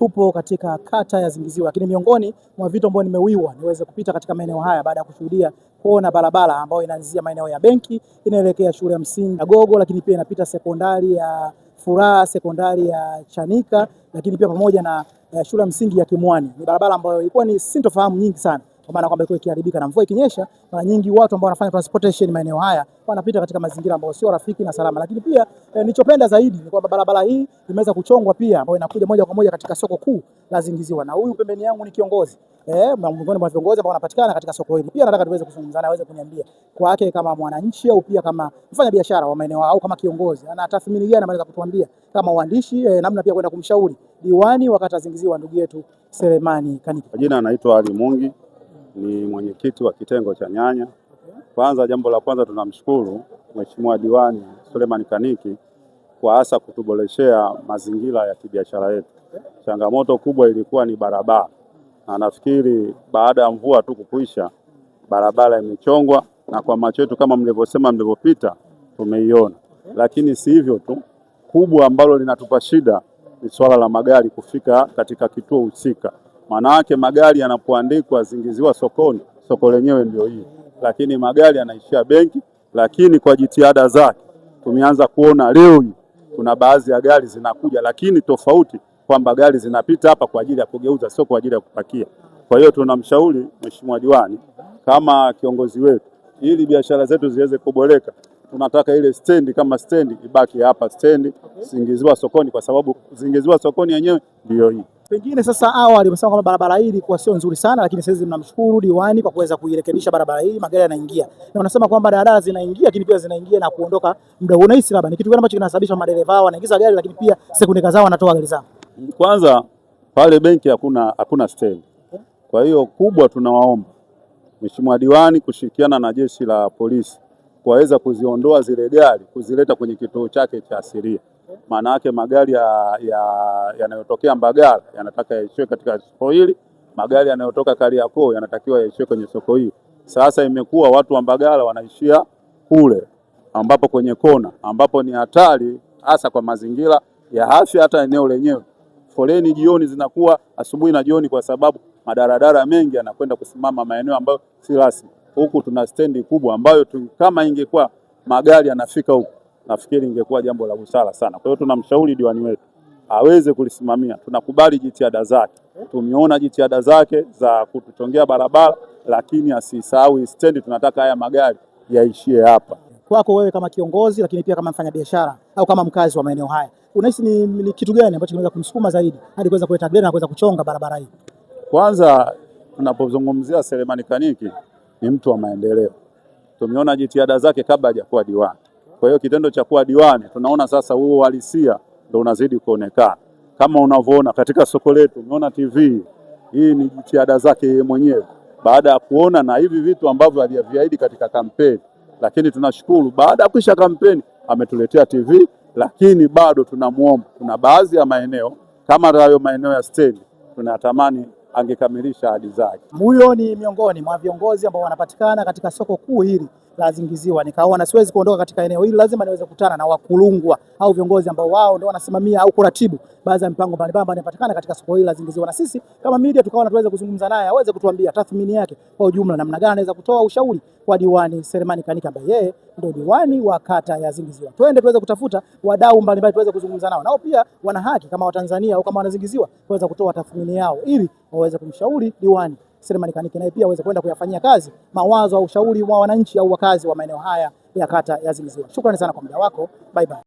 tupo katika kata ya Zingiziwa, lakini miongoni mwa vitu ambavyo nimewiwa niweze kupita katika maeneo haya baada ya kushuhudia kuona barabara ambayo inaanzia maeneo ya benki inaelekea shule ya msingi ya Gogo, lakini pia inapita sekondari ya Furaha, sekondari ya Chanika, lakini pia pamoja na shule ya msingi ya Kimwani. Ni barabara ambayo ilikuwa ni sintofahamu nyingi sana, kwa maana kwamba ilikuwa ikiharibika na mvua ikinyesha, mara nyingi watu ambao wanafanya transportation maeneo haya wanapita katika mazingira ambayo sio rafiki na salama. Lakini pia nilichopenda zaidi ni kwamba barabara hii imeweza kuchongwa pia, ambayo inakuja moja kwa moja katika soko kuu la Zingiziwa, na huyu pembeni yangu ni kiongozi miongoni mwa viongozi ambao wanapatikana katika soko hili. Pia nataka tuweze kuzungumza naye, aweze kuniambia kwake kama mwananchi au pia kama mfanya biashara wa maeneo au kama kiongozi, ana tathmini gani anaweza kutuambia kama uandishi, namna pia kwenda kumshauri diwani wa kata Zingiziwa, ndugu yetu Selemani Kaniki. Kwa jina anaitwa Ali Mungi, ni mwenyekiti wa kitengo cha nyanya. Kwanza, jambo la kwanza tunamshukuru Mheshimiwa Diwani Selemani Kaniki kwa hasa kutuboreshea mazingira ya kibiashara yetu. Changamoto kubwa ilikuwa ni barabara, na nafikiri baada ya mvua tu kukuisha barabara imechongwa, na kwa macho yetu kama mlivyosema mlivyopita tumeiona. Lakini si hivyo tu, kubwa ambalo linatupa shida ni swala la magari kufika katika kituo husika. Maana yake magari yanapoandikwa Zingiziwa sokoni, soko lenyewe ndio hili, lakini magari yanaishia benki. Lakini kwa jitihada zake tumeanza kuona leo hii kuna baadhi ya gari zinakuja, lakini tofauti kwamba gari zinapita hapa kwa ajili ya kugeuza, sio kwa ajili ya kupakia. Kwa hiyo tunamshauri Mheshimiwa Diwani kama kiongozi wetu, ili biashara zetu ziweze kuboreka, tunataka ile stendi kama stendi ibaki hapa stendi Zingiziwa sokoni, kwa sababu Zingiziwa sokoni yenyewe ndio hii. Pengine sasa awali umesema kwamba barabara hii ilikuwa sio nzuri sana, lakini sasa mnamshukuru diwani kwa kuweza kuirekebisha barabara hii, magari yanaingia. Na unasema kwamba daladala zinaingia, lakini pia zinaingia na kuondoka muda. Unahisi labda ni kitu gani ambacho kinasababisha madereva wanaingiza gari lakini pia sekunde kadhaa wanatoa gari zao? Kwanza pale benki hakuna stendi. Kwa hiyo kubwa, tunawaomba Mheshimiwa Diwani kushirikiana na jeshi la polisi kuweza kuziondoa zile gari, kuzileta kwenye kituo chake cha asilia. Maana yake magari yanayotokea Mbagala yanataka yaishiwe katika soko hili, magari yanayotoka Kariakoo yanatakiwa yaishiwe kwenye soko hili. Sasa imekuwa watu wa Mbagala wanaishia kule ambapo kwenye kona, ambapo ni hatari hasa kwa mazingira ya afya, hata eneo lenyewe. Foleni jioni zinakuwa asubuhi na jioni, kwa sababu madaradara mengi yanakwenda kusimama maeneo ambayo si rasmi. Huku tuna stendi kubwa ambayo kama ingekuwa magari yanafika huku, nafikiri ingekuwa jambo la busara sana. Kwa hiyo tunamshauri diwani wetu aweze kulisimamia. Tunakubali jitihada zake, tumeona jitihada zake za kutuchongea barabara, lakini asisahau stendi. Tunataka haya magari yaishie hapa. Kwako wewe kama kiongozi, lakini pia kama mfanyabiashara au kama mkazi wa maeneo haya, unahisi ni kitu gani ambacho kinaweza kumsukuma zaidi hadi kuweza kuleta gari na kuweza kuchonga barabara hii? Kwanza, tunapozungumzia Selemani Kaniki ni mtu wa maendeleo. Tumeona jitihada zake kabla hajakuwa diwani. Kwa hiyo kitendo cha kuwa diwani, tunaona sasa huo uhalisia ndio unazidi kuonekana. Kama unavyoona katika soko letu, umeona TV hii ni jitihada zake yeye mwenyewe baada ya kuona na hivi vitu ambavyo aliviahidi katika kampeni. Lakini tunashukuru baada ya kuisha kampeni ametuletea TV, lakini bado tunamuomba, kuna baadhi ya maeneo kama hayo maeneo ya stendi tunatamani angekamilisha ahadi zake. Huyo ni miongoni mwa viongozi ambao wanapatikana katika soko kuu hili la Zingiziwa. Nikaona siwezi kuondoka katika eneo hili, lazima niweze kukutana na wakulungwa au viongozi ambao wao ndio wanasimamia au kuratibu baadhi ya mipango mbalimbali inapatikana katika soko hili la Zingiziwa, na sisi kama media tukaona tuweze kuzungumza naye aweze kutuambia tathmini yake kwa ujumla, namna gani anaweza kutoa ushauri kwa diwani Selemani Kaniki ambaye yeye ndio diwani wa kata ya Zingiziwa. Twende tuweze kutafuta wadau mbalimbali tuweze kuzungumza nao pia wana haki kama Watanzania au kama Wanazingiziwa kuweza kutoa tathmini yao ili waweze kumshauri diwani Selemani Kaniki naye pia aweze kwenda kuyafanyia kazi mawazo au ushauri wa wananchi au wakazi wa maeneo haya ya kata ya Zingiziwa. Shukrani sana kwa muda wako. Bye bye.